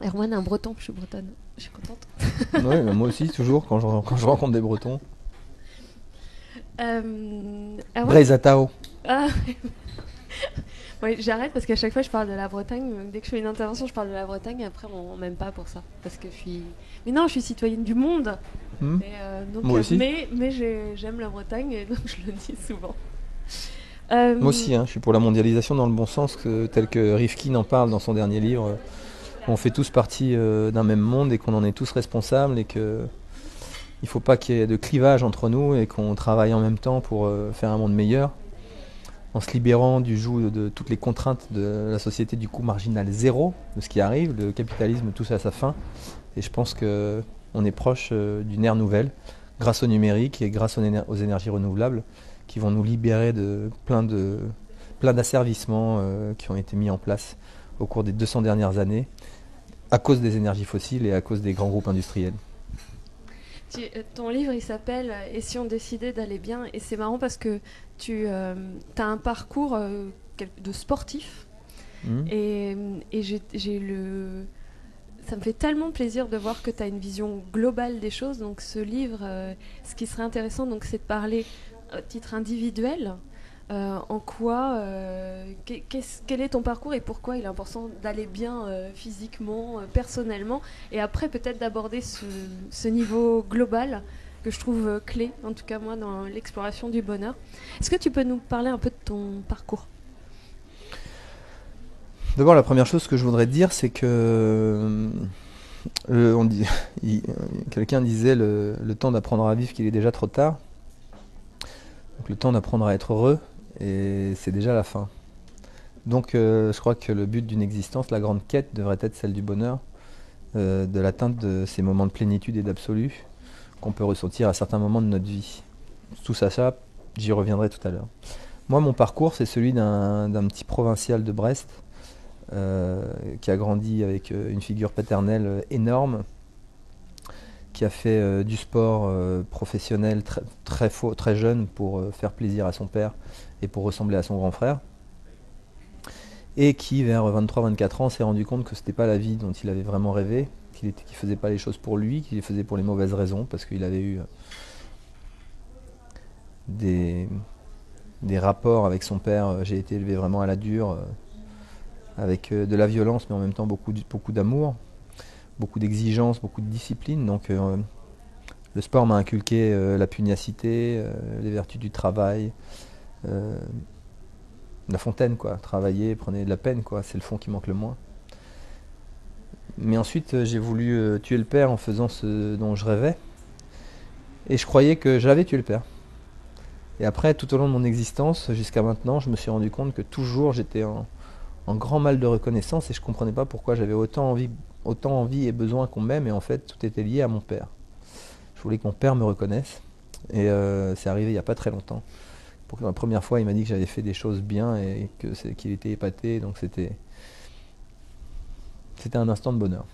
Erwan est un breton, je suis bretonne. Je suis contente. Ouais, mais moi aussi, toujours, quand je rencontre des Bretons. Erwan, Braise Tao. ah, ouais, j'arrête parce qu'à chaque fois je parle de la Bretagne. Dès que je fais une intervention, je parle de la Bretagne et après on m'aime pas pour ça. Parce que je suis. Mais non, je suis citoyenne du monde. Hmm. Donc, Moi aussi. mais j'aime la Bretagne et donc je le dis souvent. Moi Euh, aussi, hein, je suis pour la mondialisation dans le bon sens, tel que Rifkin en parle dans son dernier livre. On fait tous partie d'un même monde et qu'on en est tous responsables et que il faut pas qu'il y ait de clivage entre nous et qu'on travaille en même temps pour faire un monde meilleur, en se libérant du joug de toutes les contraintes de la société du coût marginal zéro, de ce qui arrive, le capitalisme touche à sa fin. Et je pense qu'on est proche d'une ère nouvelle, grâce au numérique et grâce aux énergies renouvelables, qui vont nous libérer de plein d'asservissements qui ont été mis en place au cours des 200 dernières années, à cause des énergies fossiles et à cause des grands groupes industriels. Ton livre il s'appelle Et si on décidait d'aller bien, et c'est marrant parce que tu as un parcours de sportif Mmh. et ça me fait tellement plaisir de voir que tu as une vision globale des choses. Donc ce livre, ce qui serait intéressant, donc, c'est de parler à titre individuel. En quoi, quel est ton parcours et pourquoi il est important d'aller bien physiquement, personnellement, et après peut-être d'aborder ce niveau global que je trouve clé, en tout cas moi, dans l'exploration du bonheur. Est-ce que tu peux nous parler un peu de ton parcours? D'abord, la première chose que je voudrais dire, c'est que on dit, quelqu'un disait le temps d'apprendre à vivre qu'il est déjà trop tard. Donc le temps d'apprendre à être heureux, et c'est déjà la fin. Donc je crois que le but d'une existence, la grande quête, devrait être celle du bonheur, de l'atteinte de ces moments de plénitude et d'absolu qu'on peut ressentir à certains moments de notre vie. Tout ça, j'y reviendrai tout à l'heure. Moi, mon parcours, c'est celui d'un petit provincial de Brest qui a grandi avec une figure paternelle énorme, qui a fait du sport professionnel très jeune pour faire plaisir à son père et pour ressembler à son grand frère, et qui vers 23-24 ans s'est rendu compte que c'était pas la vie dont il avait vraiment rêvé, qu'il faisait pas les choses pour lui, qu'il les faisait pour les mauvaises raisons, parce qu'il avait eu des rapports avec son père. J'ai été élevé vraiment à la dure, avec de la violence, mais en même temps beaucoup d'amour, beaucoup d'exigence, beaucoup de discipline. Donc le sport m'a inculqué la pugnacité, les vertus du travail, la fontaine, quoi. Travailler, prenez de la peine, quoi. C'est le fond qui manque le moins. Mais ensuite, j'ai voulu tuer le père en faisant ce dont je rêvais. Et je croyais que j'avais tué le père. Et après, tout au long de mon existence, jusqu'à maintenant, je me suis rendu compte que toujours j'étais en grand mal de reconnaissance et je comprenais pas pourquoi j'avais autant envie et besoin qu'on m'aime, et en fait, tout était lié à mon père. Je voulais que mon père me reconnaisse, et c'est arrivé il n'y a pas très longtemps. Pour la première fois, il m'a dit que j'avais fait des choses bien et qu'il était épaté, donc c'était un instant de bonheur.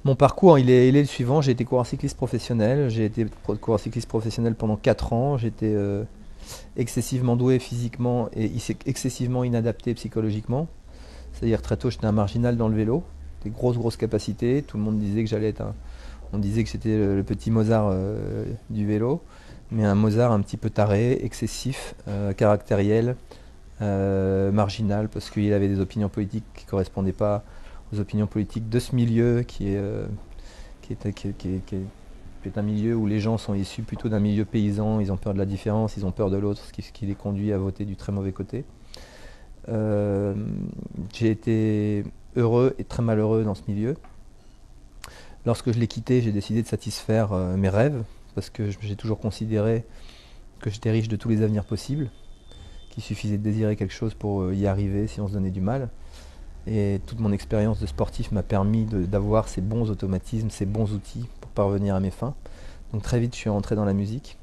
Mon parcours, il est le suivant. J'ai été coureur cycliste professionnel. J'ai été coureur cycliste professionnel pendant 4 ans. J'étais excessivement doué physiquement et excessivement inadapté psychologiquement. C'est-à-dire très tôt, j'étais un marginal dans le vélo. Des grosses capacités. Tout le monde disait que j'allais être on disait que j'étais le petit Mozart du vélo. Mais un Mozart un petit peu taré, excessif, caractériel, marginal, parce qu'il avait des opinions politiques qui ne correspondaient pas aux opinions politiques de ce milieu qui est un milieu où les gens sont issus plutôt d'un milieu paysan. Ils ont peur de la différence, ils ont peur de l'autre, ce qui les conduit à voter du très mauvais côté. J'ai été heureux et très malheureux dans ce milieu. Lorsque je l'ai quitté, j'ai décidé de satisfaire mes rêves, parce que j'ai toujours considéré que j'étais riche de tous les avenirs possibles, qu'il suffisait de désirer quelque chose pour y arriver si on se donnait du mal. Et toute mon expérience de sportif m'a permis d'avoir ces bons automatismes, ces bons outils pour parvenir à mes fins. Donc très vite, je suis rentré dans la musique.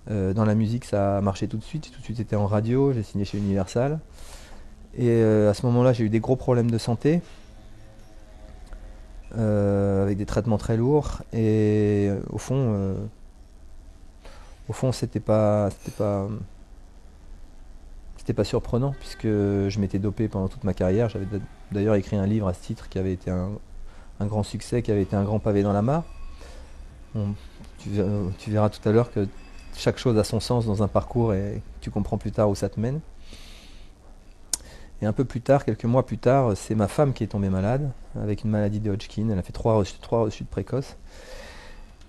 Dans la musique, ça a marché tout de suite. J'ai tout de suite été en radio, j'ai signé chez Universal. Et à ce moment-là, j'ai eu des gros problèmes de santé, avec des traitements très lourds. Et au fond, c'était pas surprenant puisque je m'étais dopé pendant toute ma carrière. J'avais d'ailleurs écrit un livre à ce titre qui avait été un grand succès, qui avait été un grand pavé dans la mare. Bon, tu verras tout à l'heure que chaque chose a son sens dans un parcours et tu comprends plus tard où ça te mène. Et un peu plus tard, quelques mois plus tard, c'est ma femme qui est tombée malade avec une maladie de Hodgkin. Elle a fait trois rechutes précoces.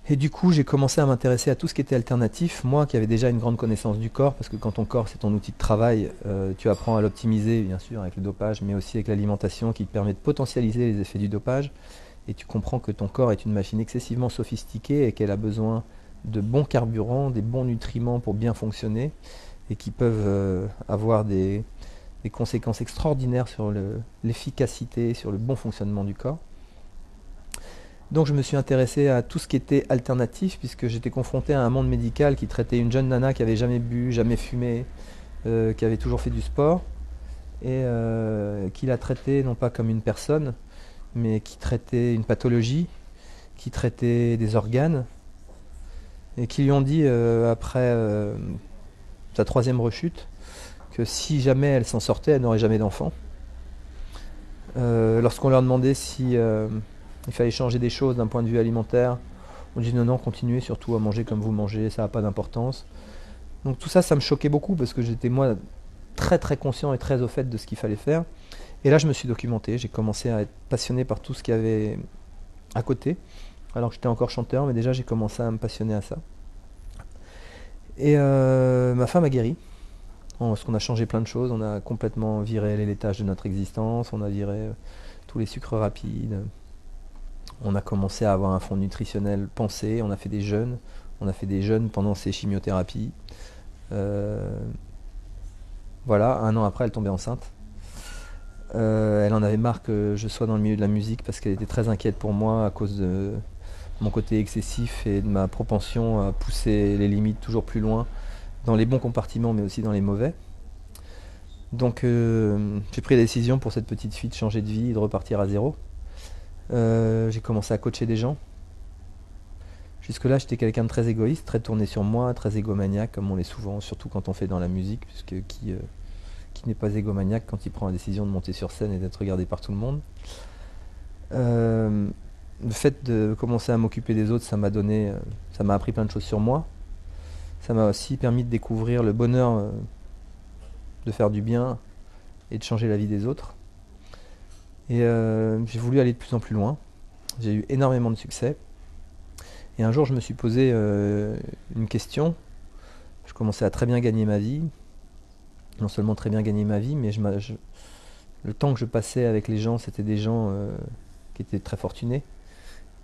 Et du coup, j'ai commencé à m'intéresser à tout ce qui était alternatif. Moi, qui avais déjà une grande connaissance du corps, parce que quand ton corps c'est ton outil de travail, tu apprends à l'optimiser, bien sûr, avec le dopage, mais aussi avec l'alimentation qui te permet de potentialiser les effets du dopage. Et tu comprends que ton corps est une machine excessivement sophistiquée et qu'elle a besoin de bons carburants, des bons nutriments pour bien fonctionner, et qui peuvent avoir des conséquences extraordinaires sur l'efficacité, sur le bon fonctionnement du corps. Donc je me suis intéressé à tout ce qui était alternatif, puisque j'étais confronté à un monde médical qui traitait une jeune nana qui avait jamais bu, jamais fumé, qui avait toujours fait du sport, et qui la traitait non pas comme une personne, mais qui traitait une pathologie, qui traitait des organes, et qui lui ont dit après sa troisième rechute, que si jamais elle s'en sortait, elle n'aurait jamais d'enfant. Lorsqu'on leur demandait si il fallait changer des choses d'un point de vue alimentaire, on dit non, continuez surtout à manger comme vous mangez, ça n'a pas d'importance. Donc tout ça, ça me choquait beaucoup parce que j'étais moi très très conscient et très au fait de ce qu'il fallait faire. Et là, je me suis documenté, j'ai commencé à être passionné par tout ce qu'il y avait à côté. Alors que j'étais encore chanteur, mais déjà j'ai commencé à me passionner à ça. Et ma femme a guéri. Parce qu'on a changé plein de choses, on a complètement viré les laitages de notre existence, on a viré tous les sucres rapides, on a commencé à avoir un fond nutritionnel pensé, on a fait des jeûnes pendant ces chimiothérapies. Voilà, un an après, elle tombait enceinte. Elle en avait marre que je sois dans le milieu de la musique parce qu'elle était très inquiète pour moi à cause de mon côté excessif et de ma propension à pousser les limites toujours plus loin dans les bons compartiments mais aussi dans les mauvais. Donc j'ai pris la décision pour cette petite fille de changer de vie et de repartir à zéro. J'ai commencé à coacher des gens. Jusque-là, j'étais quelqu'un de très égoïste, très tourné sur moi, très égomaniaque, comme on l'est souvent, surtout quand on fait dans la musique, puisque qui n'est pas égomaniaque quand il prend la décision de monter sur scène et d'être regardé par tout le monde. Le fait de commencer à m'occuper des autres, ça m'a appris plein de choses sur moi. Ça m'a aussi permis de découvrir le bonheur de faire du bien et de changer la vie des autres. Et j'ai voulu aller de plus en plus loin. J'ai eu énormément de succès. Et un jour, je me suis posé une question. Je commençais à très bien gagner ma vie. Non seulement très bien gagner ma vie, mais le temps que je passais avec les gens, c'était des gens qui étaient très fortunés,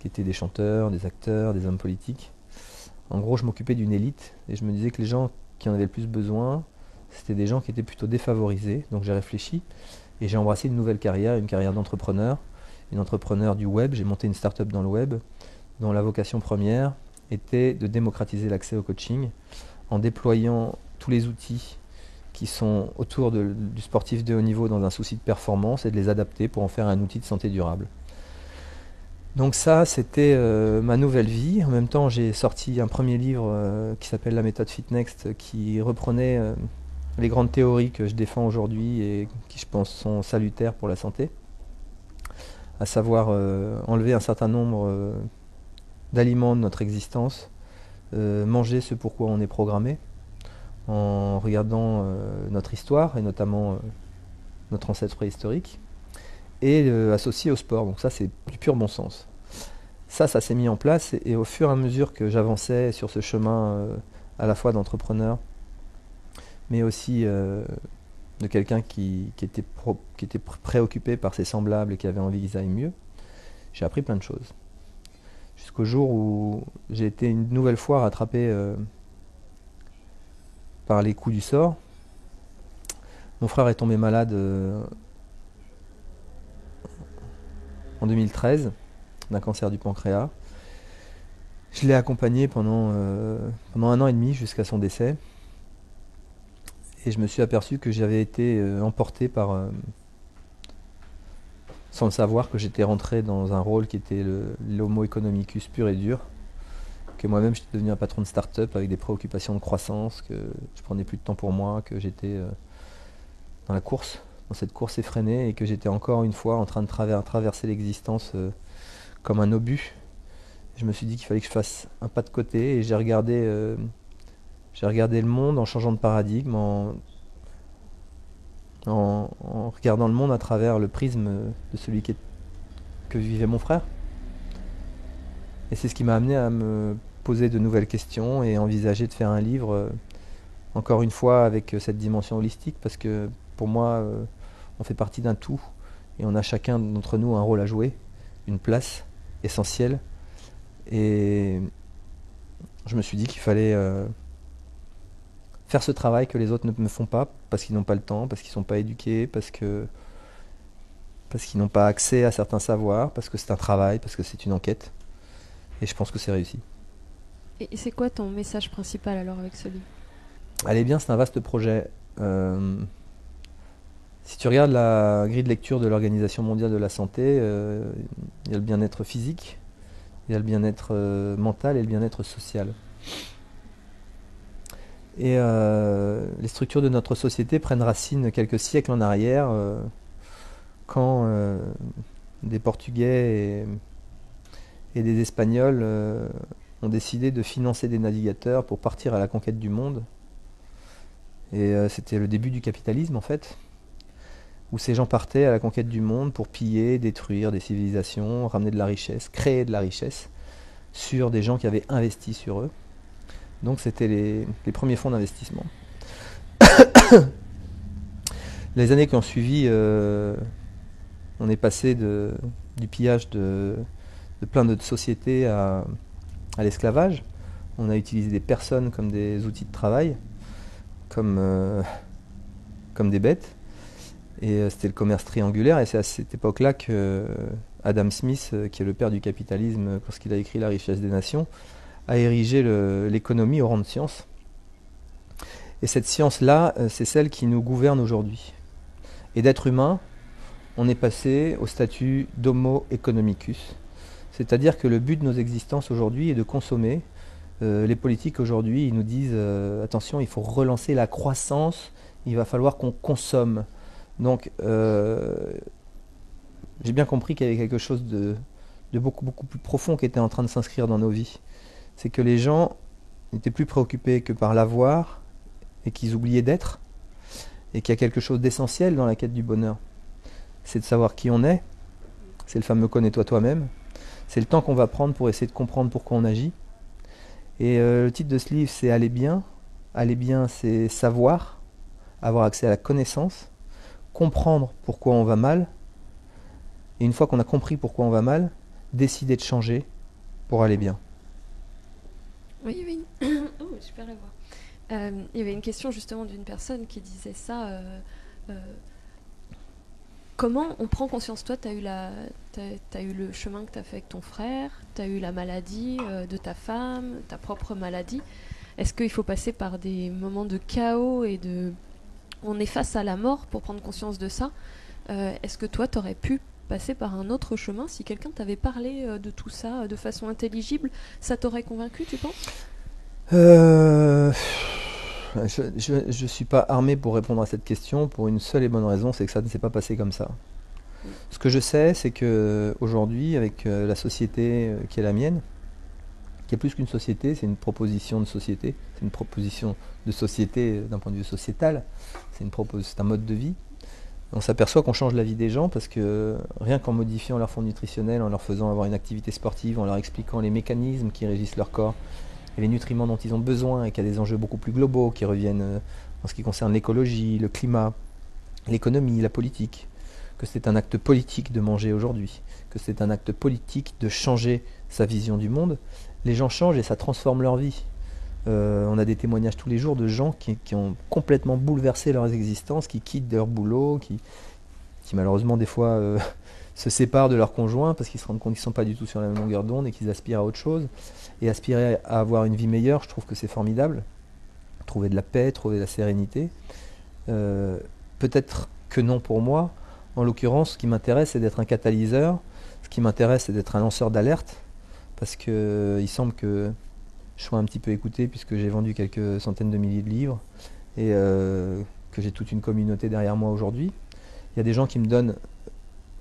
qui étaient des chanteurs, des acteurs, des hommes politiques. En gros, je m'occupais d'une élite et je me disais que les gens qui en avaient le plus besoin, c'était des gens qui étaient plutôt défavorisés. Donc j'ai réfléchi et j'ai embrassé une nouvelle carrière, une carrière d'entrepreneur, une entrepreneur du web. J'ai monté une start-up dans le web dont la vocation première était de démocratiser l'accès au coaching en déployant tous les outils qui sont autour du sportif de haut niveau dans un souci de performance et de les adapter pour en faire un outil de santé durable. Donc ça, c'était ma nouvelle vie. En même temps, j'ai sorti un premier livre qui s'appelle La méthode FitNext, qui reprenait les grandes théories que je défends aujourd'hui et qui, je pense, sont salutaires pour la santé. À savoir enlever un certain nombre d'aliments de notre existence, manger ce pourquoi on est programmé, en regardant notre histoire et notamment notre ancêtre préhistorique, et associé au sport. Donc ça, c'est du pur bon sens. Ça s'est mis en place et au fur et à mesure que j'avançais sur ce chemin à la fois d'entrepreneur, mais aussi de quelqu'un qui était préoccupé par ses semblables et qui avait envie qu'ils aillent mieux, j'ai appris plein de choses. Jusqu'au jour où j'ai été une nouvelle fois rattrapé par les coups du sort. Mon frère est tombé malade en 2013 d'un cancer du pancréas. Je l'ai accompagné pendant 1 an et demi jusqu'à son décès. Et je me suis aperçu que j'avais été emporté sans le savoir, que j'étais rentré dans un rôle qui était l'homo economicus pur et dur, que moi-même j'étais devenu un patron de start-up avec des préoccupations de croissance, que je prenais plus de temps pour moi, que j'étais dans cette course effrénée, et que j'étais encore une fois en train de traverser l'existence comme un obus. Je me suis dit qu'il fallait que je fasse un pas de côté, et j'ai regardé le monde en changeant de paradigme, en regardant le monde à travers le prisme de celui que vivait mon frère. Et c'est ce qui m'a amené à me poser de nouvelles questions et envisager de faire un livre, encore une fois avec cette dimension holistique, parce que pour moi, on fait partie d'un tout, et on a chacun d'entre nous un rôle à jouer, une place essentielle. Et je me suis dit qu'il fallait faire ce travail que les autres ne me font pas, parce qu'ils n'ont pas le temps, parce qu'ils ne sont pas éduqués, parce qu'ils n'ont pas accès à certains savoirs, parce que c'est un travail, parce que c'est une enquête. Et je pense que c'est réussi. Et c'est quoi ton message principal alors avec ce livre? Allez bien, c'est un vaste projet. Si tu regardes la grille de lecture de l'Organisation mondiale de la santé, il y a le bien-être physique, il y a le bien-être mental et le bien-être social. Et les structures de notre société prennent racine quelques siècles en arrière, quand des Portugais et des Espagnols ont décidé de financer des navigateurs pour partir à la conquête du monde. Et c'était le début du capitalisme en fait, où ces gens partaient à la conquête du monde pour piller, détruire des civilisations, ramener de la richesse, créer de la richesse sur des gens qui avaient investi sur eux. Donc c'était les premiers fonds d'investissement. Les années qui ont suivi, on est passé du pillage de plein d'autres sociétés à l'esclavage. On a utilisé des personnes comme des outils de travail, comme des bêtes. Et c'était le commerce triangulaire. Et c'est à cette époque-là que Adam Smith, qui est le père du capitalisme, lorsqu'il a écrit La richesse des nations, a érigé l'économie au rang de science. Et cette science-là, c'est celle qui nous gouverne aujourd'hui. Et d'être humain, on est passé au statut d'homo economicus. C'est-à-dire que le but de nos existences aujourd'hui est de consommer. Les politiques aujourd'hui, ils nous disent attention, il faut relancer la croissance, il va falloir qu'on consomme. Donc, j'ai bien compris qu'il y avait quelque chose de beaucoup, beaucoup plus profond qui était en train de s'inscrire dans nos vies. C'est que les gens n'étaient plus préoccupés que par l'avoir et qu'ils oubliaient d'être, et qu'il y a quelque chose d'essentiel dans la quête du bonheur. C'est de savoir qui on est, c'est le fameux connais-toi toi-même, c'est le temps qu'on va prendre pour essayer de comprendre pourquoi on agit. Et le titre de ce livre, c'est Aller bien. Aller bien, c'est savoir, avoir accès à la connaissance, comprendre pourquoi on va mal, et une fois qu'on a compris pourquoi on va mal, décider de changer pour aller bien. Oui, il y avait une... oh, super la voix. Il y avait une question justement d'une personne qui disait ça. Comment on prend conscience? Toi, tu as eu le chemin que tu as fait avec ton frère, tu as eu la maladie de ta femme, ta propre maladie. Est-ce qu'il faut passer par des moments de chaos et on est face à la mort pour prendre conscience de ça? Est-ce que toi, tu aurais pu passer par un autre chemin si quelqu'un t'avait parlé de tout ça de façon intelligible? Ça t'aurait convaincu, tu penses? Je suis pas armé pour répondre à cette question pour une seule et bonne raison, c'est que ça ne s'est pas passé comme ça. Ce que je sais, c'est que aujourd'hui, avec la société qui est la mienne, qui est plus qu'une société, c'est une proposition de société, c'est une proposition de société d'un point de vue sociétal, c'est un mode de vie. On s'aperçoit qu'on change la vie des gens parce que rien qu'en modifiant leur fond nutritionnel, en leur faisant avoir une activité sportive, en leur expliquant les mécanismes qui régissent leur corps et les nutriments dont ils ont besoin, et qu'il y a des enjeux beaucoup plus globaux qui reviennent en ce qui concerne l'écologie, le climat, l'économie, la politique, que c'est un acte politique de manger aujourd'hui, que c'est un acte politique de changer sa vision du monde, les gens changent et ça transforme leur vie. On a des témoignages tous les jours de gens qui ont complètement bouleversé leurs existences, qui quittent leur boulot, qui malheureusement des fois se séparent de leur conjoint parce qu'ils se rendent compte qu'ils ne sont pas du tout sur la même longueur d'onde et qu'ils aspirent à autre chose. Et aspirer à avoir une vie meilleure, je trouve que c'est formidable. Trouver de la paix, trouver de la sérénité. Peut-être que non pour moi. En l'occurrence, ce qui m'intéresse, c'est d'être un catalyseur. Ce qui m'intéresse, c'est d'être un lanceur d'alerte. Parce qu'il semble que je sois un petit peu écouté puisque j'ai vendu quelques centaines de milliers de livres et que j'ai toute une communauté derrière moi aujourd'hui. Il y a des gens qui me donnent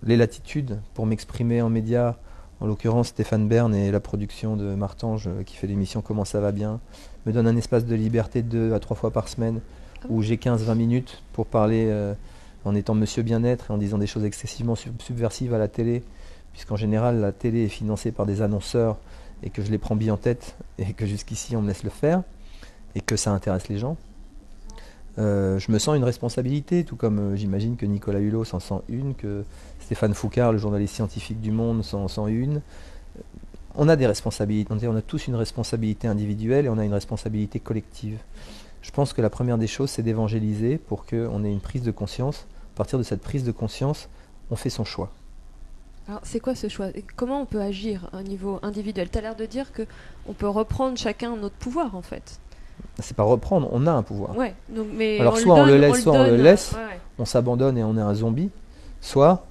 les latitudes pour m'exprimer en médias. En l'occurrence, Stéphane Bern et la production de Martange qui fait l'émission Comment ça va bien me donnent un espace de liberté 2 à 3 fois par semaine où j'ai 15-20 minutes pour parler en étant monsieur bien-être et en disant des choses excessivement subversives à la télé, puisqu'en général la télé est financée par des annonceurs et que je les prends bien en tête et que jusqu'ici on me laisse le faire et que ça intéresse les gens. Je me sens une responsabilité, tout comme j'imagine que Nicolas Hulot s'en sent une, que Stéphane Foucard, le journaliste scientifique du Monde, s'en sent une. On a des responsabilités, on a tous une responsabilité individuelle et on a une responsabilité collective. Je pense que la première des choses, c'est d'évangéliser pour qu'on ait une prise de conscience. À partir de cette prise de conscience, on fait son choix. Alors, c'est quoi ce choix? Et comment on peut agir à un niveau individuel? Tu as l'air de dire qu'on peut reprendre chacun notre pouvoir, en fait. C'est pas reprendre, on a un pouvoir. Ouais, donc, mais alors soit on le laisse, soit on le laisse, on s'abandonne et on est un zombie, soit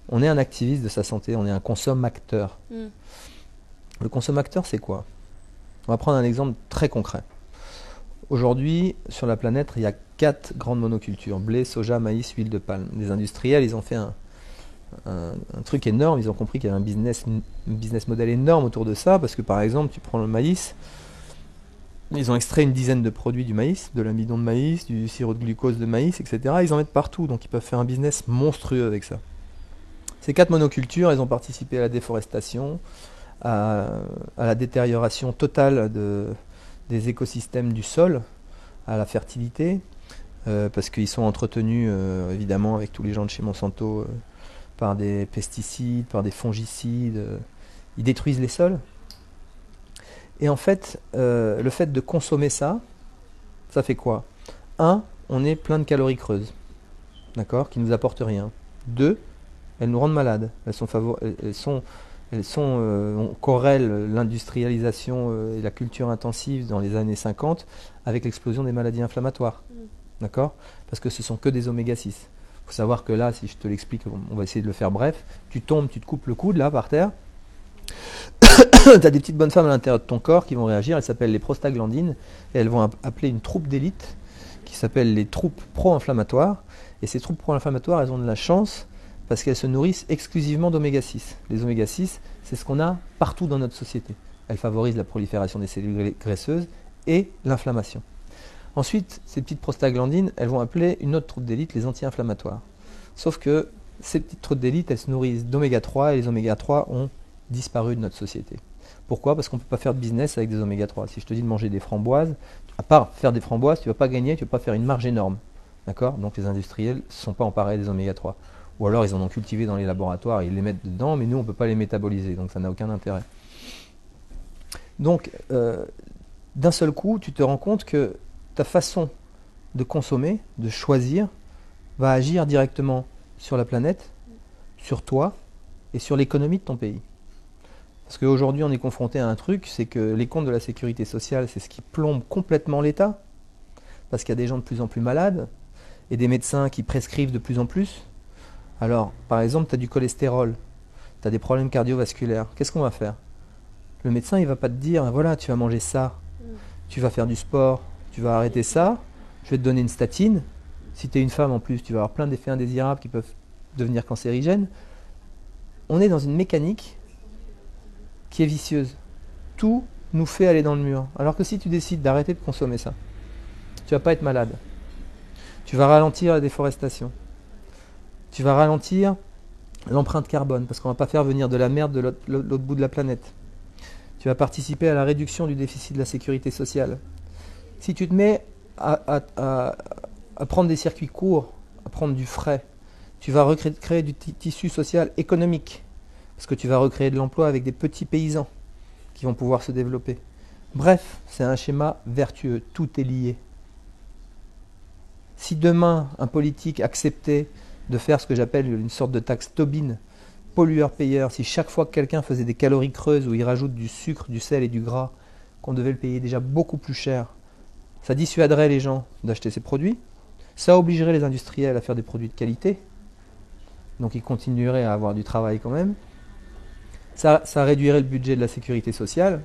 on est un activiste de sa santé, on est un consommateur. Le consommateur, c'est quoi? On va prendre un exemple très concret. Aujourd'hui, sur la planète, il y a 4 grandes monocultures: blé, soja, maïs, huile de palme. Les industriels, ils ont fait un truc énorme, ils ont compris qu'il y avait un business model énorme autour de ça, parce que par exemple, tu prends le maïs, ils ont extrait une dizaine de produits du maïs, de l'amidon de maïs, du sirop de glucose de maïs, etc. Ils en mettent partout, donc ils peuvent faire un business monstrueux avec ça. Ces 4 monocultures, elles ont participé à la déforestation, à la détérioration totale des écosystèmes du sol, à la fertilité, parce qu'ils sont entretenus évidemment avec tous les gens de chez Monsanto par des pesticides, par des fongicides. Ils détruisent les sols. Et en fait, le fait de consommer ça, ça fait quoi? 1, on est plein de calories creuses, d'accord, qui ne nous apportent rien. 2, elles nous rendent malades. On corrèle l'industrialisation et la culture intensive dans les années 50 avec l'explosion des maladies inflammatoires, d'accord? Parce que ce sont que des oméga 6. Il faut savoir que là, si je te l'explique, on va essayer de le faire bref. Tu tombes, tu te coupes le coude là par terre. Tu as des petites bonnes femmes à l'intérieur de ton corps qui vont réagir, elles s'appellent les prostaglandines, et elles vont appeler une troupe d'élite qui s'appelle les troupes pro-inflammatoires. Et ces troupes pro-inflammatoires, elles ont de la chance parce qu'elles se nourrissent exclusivement d'oméga 6. Les oméga 6, c'est ce qu'on a partout dans notre société. Elles favorisent la prolifération des cellules graisseuses et l'inflammation. Ensuite, ces petites prostaglandines, elles vont appeler une autre troupe d'élite les anti-inflammatoires. Sauf que ces petites troupes d'élite, elles se nourrissent d'oméga 3 et les oméga 3 ont disparu de notre société. Pourquoi? Parce qu'on ne peut pas faire de business avec des oméga 3. Si je te dis de manger des framboises, à part faire des framboises, tu ne vas pas gagner, tu ne vas pas faire une marge énorme. D'accord? Donc les industriels ne sont pas emparés des oméga 3. Ou alors ils en ont cultivé dans les laboratoires et ils les mettent dedans, mais nous on ne peut pas les métaboliser, donc ça n'a aucun intérêt. Donc d'un seul coup, tu te rends compte que ta façon de consommer, de choisir, va agir directement sur la planète, sur toi et sur l'économie de ton pays. Parce qu'aujourd'hui, on est confronté à un truc, c'est que les comptes de la sécurité sociale, c'est ce qui plombe complètement l'État, parce qu'il y a des gens de plus en plus malades, et des médecins qui prescrivent de plus en plus. Alors, par exemple, tu as du cholestérol, tu as des problèmes cardiovasculaires, qu'est-ce qu'on va faire? Le médecin, il ne va pas te dire, voilà, tu vas manger ça, tu vas faire du sport, tu vas arrêter ça, je vais te donner une statine. Si tu es une femme en plus, tu vas avoir plein d'effets indésirables qui peuvent devenir cancérigènes. On est dans une mécanique qui est vicieuse. Tout nous fait aller dans le mur. Alors que si tu décides d'arrêter de consommer ça, tu vas pas être malade. Tu vas ralentir la déforestation. Tu vas ralentir l'empreinte carbone, parce qu'on ne va pas faire venir de la merde de l'autre bout de la planète. Tu vas participer à la réduction du déficit de la sécurité sociale. Si tu te mets à prendre des circuits courts, à prendre du frais, tu vas recréer du tissu social économique, parce que tu vas recréer de l'emploi avec des petits paysans qui vont pouvoir se développer. Bref, c'est un schéma vertueux, tout est lié. Si demain, un politique acceptait de faire ce que j'appelle une sorte de taxe Tobin, pollueur-payeur, si chaque fois que quelqu'un faisait des calories creuses où il rajoute du sucre, du sel et du gras, qu'on devait le payer déjà beaucoup plus cher, ça dissuaderait les gens d'acheter ces produits, ça obligerait les industriels à faire des produits de qualité, donc ils continueraient à avoir du travail quand même, ça réduirait le budget de la sécurité sociale,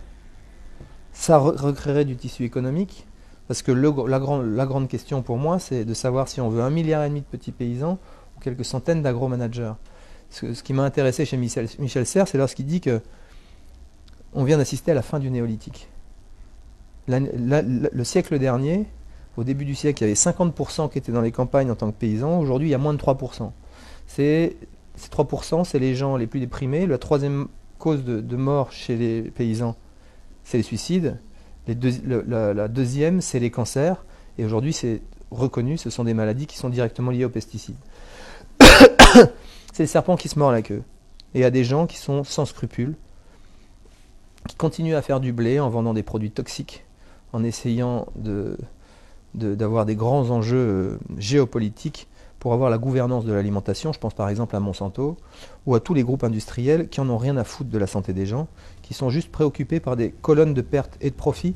ça recréerait du tissu économique, parce que la grande question pour moi, c'est de savoir si on veut 1,5 milliard de petits paysans ou quelques centaines d'agro-managers. Ce qui m'a intéressé chez Michel Serres, c'est lorsqu'il dit que on vient d'assister à la fin du néolithique. Le siècle dernier, au début du siècle, il y avait 50% qui étaient dans les campagnes en tant que paysans. Aujourd'hui, il y a moins de 3%. Ces 3%, c'est les gens les plus déprimés. La troisième cause de mort chez les paysans, c'est les suicides. La deuxième, c'est les cancers. Et aujourd'hui, c'est reconnu, ce sont des maladies qui sont directement liées aux pesticides. C'est le serpent qui se mord la queue. Et il y a des gens qui sont sans scrupules, qui continuent à faire du blé en vendant des produits toxiques, en essayant d'avoir des grands enjeux géopolitiques pour avoir la gouvernance de l'alimentation. Je pense par exemple à Monsanto ou à tous les groupes industriels qui en ont rien à foutre de la santé des gens, qui sont juste préoccupés par des colonnes de pertes et de profits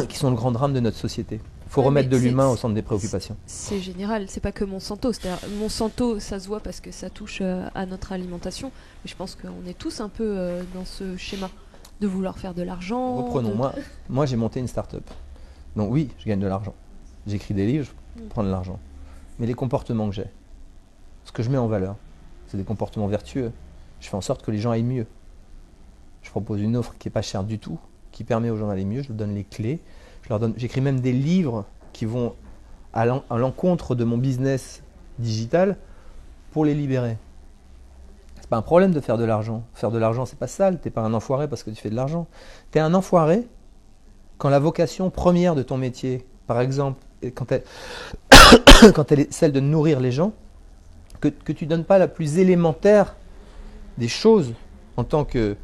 qui sont le grand drame de notre société. Il faut remettre de l'humain au centre des préoccupations. C'est général, c'est pas que Monsanto. C'est-à-dire, Monsanto, ça se voit parce que ça touche à notre alimentation. Mais je pense qu'on est tous un peu dans ce schéma de vouloir faire de l'argent. Reprenons. Moi, j'ai monté une start-up. Donc oui, je gagne de l'argent. J'écris des livres, je prends de l'argent. Mais les comportements que j'ai, ce que je mets en valeur, c'est des comportements vertueux. Je fais en sorte que les gens aillent mieux. Je propose une offre qui n'est pas chère du tout, qui permet aux gens d'aller mieux. Je leur donne les clés. J'écris même des livres qui vont à l'encontre de mon business digital pour les libérer. C'est pas un problème de faire de l'argent. Faire de l'argent, c'est pas sale. T'es pas un enfoiré parce que tu fais de l'argent. T'es un enfoiré quand la vocation première de ton métier, par exemple, quand elle est celle de nourrir les gens, que tu donnes pas la plus élémentaire des choses en tant que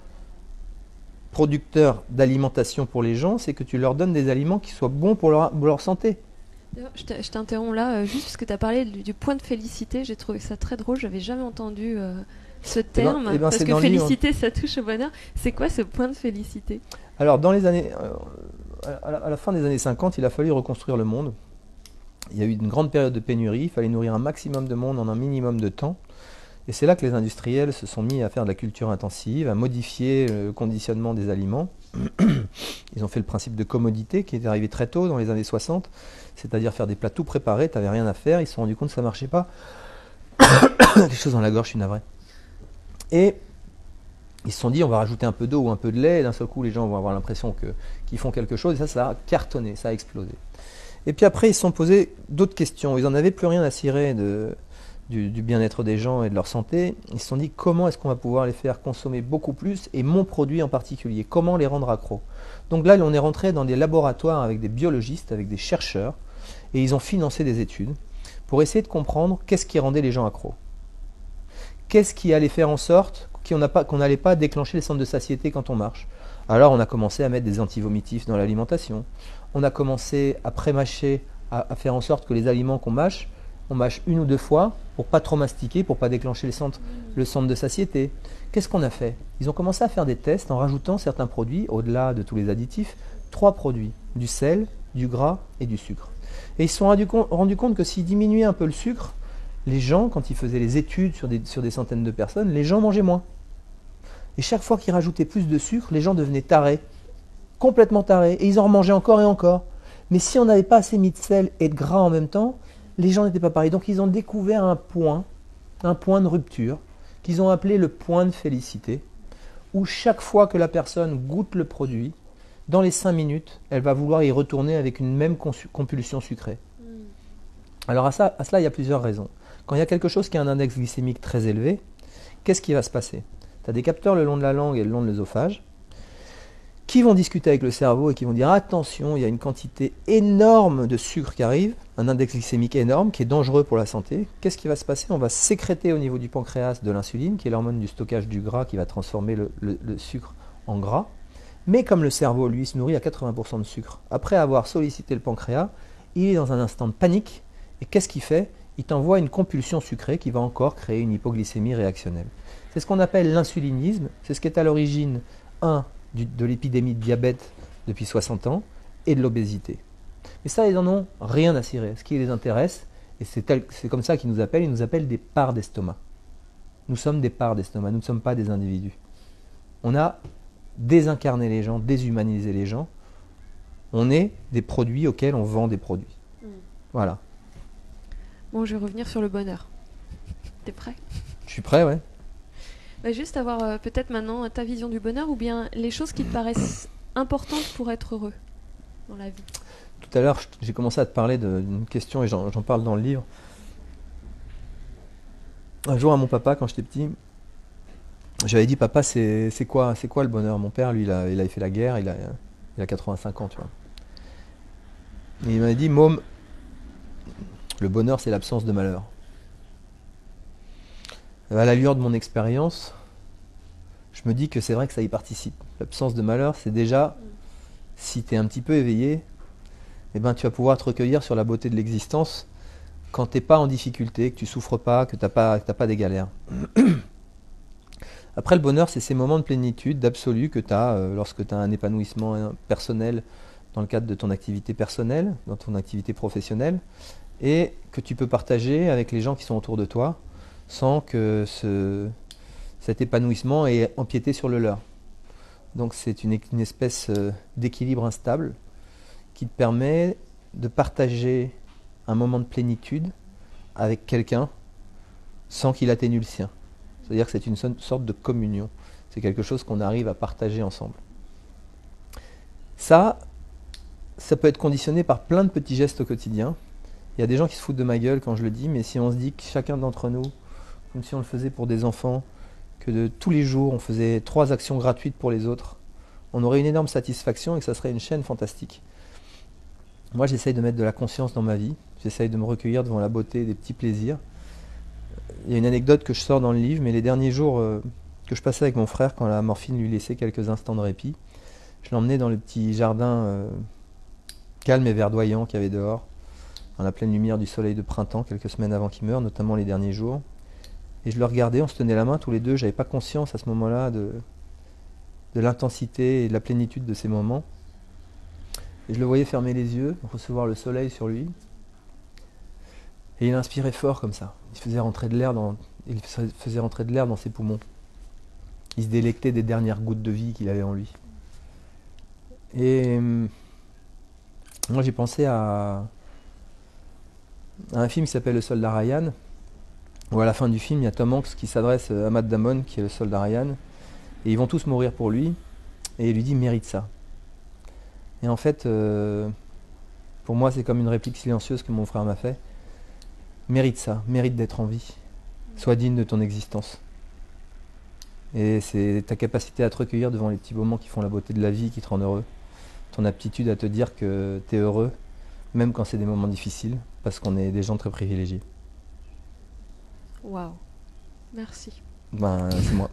producteur d'alimentation pour les gens, c'est que tu leur donnes des aliments qui soient bons pour leur santé. Je t'interromps là, juste parce que tu as parlé du point de félicité. J'ai trouvé ça très drôle, j'avais jamais entendu ce terme, parce que félicité, ça touche au bonheur. C'est quoi ce point de félicité? Alors, dans les années, à la fin des années 50, il a fallu reconstruire le monde. Il y a eu une grande période de pénurie, il fallait nourrir un maximum de monde en un minimum de temps. Et c'est là que les industriels se sont mis à faire de la culture intensive, à modifier le conditionnement des aliments. Ils ont fait le principe de commodité qui est arrivé très tôt dans les années 60, c'est-à-dire faire des plats tout préparés, tu n'avais rien à faire, ils se sont rendus compte que ça ne marchait pas. Quelque chose dans la gorge, je suis navré. Et ils se sont dit on va rajouter un peu d'eau ou un peu de lait, et d'un seul coup les gens vont avoir l'impression qu'ils font quelque chose, et ça a cartonné, ça a explosé. Et puis après ils se sont posés d'autres questions, ils n'en avaient plus rien à cirer du bien-être des gens et de leur santé. Ils se sont dit comment est-ce qu'on va pouvoir les faire consommer beaucoup plus, et mon produit en particulier, comment les rendre accros. Donc là on est rentré dans des laboratoires avec des biologistes, avec des chercheurs, et ils ont financé des études pour essayer de comprendre qu'est-ce qui rendait les gens accros. Qu'est-ce qui allait faire en sorte qu'on n'allait pas déclencher les centres de satiété quand on marche. Alors on a commencé à mettre des antivomitifs dans l'alimentation, on a commencé à pré-mâcher, à faire en sorte que les aliments qu'on mâche, on mâche une ou deux fois pour pas trop mastiquer, pour pas déclencher le centre de satiété. Qu'est-ce qu'on a fait? Ils ont commencé à faire des tests en rajoutant certains produits, au-delà de tous les additifs, 3 produits, du sel, du gras et du sucre. Et ils se sont rendus compte que s'ils diminuaient un peu le sucre, les gens, quand ils faisaient les études sur des centaines de personnes, les gens mangeaient moins. Et chaque fois qu'ils rajoutaient plus de sucre, les gens devenaient tarés, complètement tarés, et ils en remangeaient encore et encore. Mais si on n'avait pas assez mis de sel et de gras en même temps, les gens n'étaient pas pareils. Donc ils ont découvert un point de rupture, qu'ils ont appelé le point de félicité, où chaque fois que la personne goûte le produit, dans les 5 minutes, elle va vouloir y retourner avec une même compulsion sucrée. Alors à cela, il y a plusieurs raisons. Quand il y a quelque chose qui a un index glycémique très élevé, qu'est-ce qui va se passer? Tu as des capteurs le long de la langue et le long de l'œsophage qui vont discuter avec le cerveau et qui vont dire attention, il y a une quantité énorme de sucre qui arrive, un index glycémique énorme qui est dangereux pour la santé. Qu'est-ce qui va se passer? On va sécréter au niveau du pancréas de l'insuline, qui est l'hormone du stockage du gras qui va transformer le sucre en gras. Mais comme le cerveau, lui, se nourrit à 80% de sucre, après avoir sollicité le pancréas, il est dans un instant de panique. Et qu'est-ce qu'il fait? il t'envoie une compulsion sucrée qui va encore créer une hypoglycémie réactionnelle. C'est ce qu'on appelle l'insulinisme, c'est ce qui est à l'origine, de l'épidémie de diabète depuis 60 ans et de l'obésité. Mais ça, ils n'en ont rien à cirer. Ce qui les intéresse, et c'est comme ça qu'ils nous appellent, ils nous appellent des parts d'estomac. Nous sommes des parts d'estomac, nous ne sommes pas des individus. On a désincarné les gens, déshumanisé les gens. On est des produits auxquels on vend des produits. Voilà. Bon, je vais revenir sur le bonheur. T'es prêt? Je suis prêt, ouais. Juste avoir peut-être maintenant ta vision du bonheur ou bien les choses qui te paraissent importantes pour être heureux dans la vie. Tout à l'heure, j'ai commencé à te parler d'une question et j'en parle dans le livre. Un jour à mon papa, quand j'étais petit, j'avais dit, papa, c'est quoi le bonheur? Mon père, lui, il a fait la guerre, il a 85 ans, tu vois. Et il m'avait dit, môme, le bonheur, c'est l'absence de malheur. À la lueur de mon expérience, je me dis que c'est vrai que ça y participe. L'absence de malheur, c'est déjà, si tu es un petit peu éveillé, eh ben, tu vas pouvoir te recueillir sur la beauté de l'existence quand tu n'es pas en difficulté, que tu souffres pas, que tu n'as pas des galères. Après, le bonheur, c'est ces moments de plénitude, d'absolu que tu as lorsque tu as un épanouissement personnel dans le cadre de ton activité personnelle, dans ton activité professionnelle, et que tu peux partager avec les gens qui sont autour de toi sans que cet épanouissement ait empiété sur le leur. Donc c'est une espèce d'équilibre instable qui te permet de partager un moment de plénitude avec quelqu'un sans qu'il atténue le sien. C'est-à-dire que c'est une sorte de communion. C'est quelque chose qu'on arrive à partager ensemble. Ça peut être conditionné par plein de petits gestes au quotidien. Il y a des gens qui se foutent de ma gueule quand je le dis, mais si on se dit que chacun d'entre nous, comme si on le faisait pour des enfants, que de tous les jours on faisait 3 actions gratuites pour les autres, on aurait une énorme satisfaction et que ça serait une chaîne fantastique. Moi, j'essaye de mettre de la conscience dans ma vie, j'essaye de me recueillir devant la beauté des petits plaisirs. Il y a une anecdote que je sors dans le livre, mais les derniers jours que je passais avec mon frère, quand la morphine lui laissait quelques instants de répit, je l'emmenais dans le petit jardin calme et verdoyant qu'il y avait dehors, dans la pleine lumière du soleil de printemps, quelques semaines avant qu'il meure, notamment les derniers jours. Et je le regardais, on se tenait la main tous les deux, j'avais pas conscience à ce moment-là de l'intensité et de la plénitude de ces moments. Et je le voyais fermer les yeux, recevoir le soleil sur lui. Et il inspirait fort comme ça. Il faisait rentrer de l'air dans ses poumons. Il se délectait des dernières gouttes de vie qu'il avait en lui. Et moi j'ai pensé à un film qui s'appelle Le Soldat Ryan, où à la fin du film, il y a Tom Hanks qui s'adresse à Matt Damon, qui est le soldat Ryan, et ils vont tous mourir pour lui, et il lui dit « mérite ça ». Et en fait, pour moi, c'est comme une réplique silencieuse que mon frère m'a fait. Mérite ça, mérite d'être en vie. Sois digne de ton existence. Et c'est ta capacité à te recueillir devant les petits moments qui font la beauté de la vie qui te rend heureux. Ton aptitude à te dire que tu es heureux, même quand c'est des moments difficiles, parce qu'on est des gens très privilégiés. Waouh, merci. Ben, c'est moi.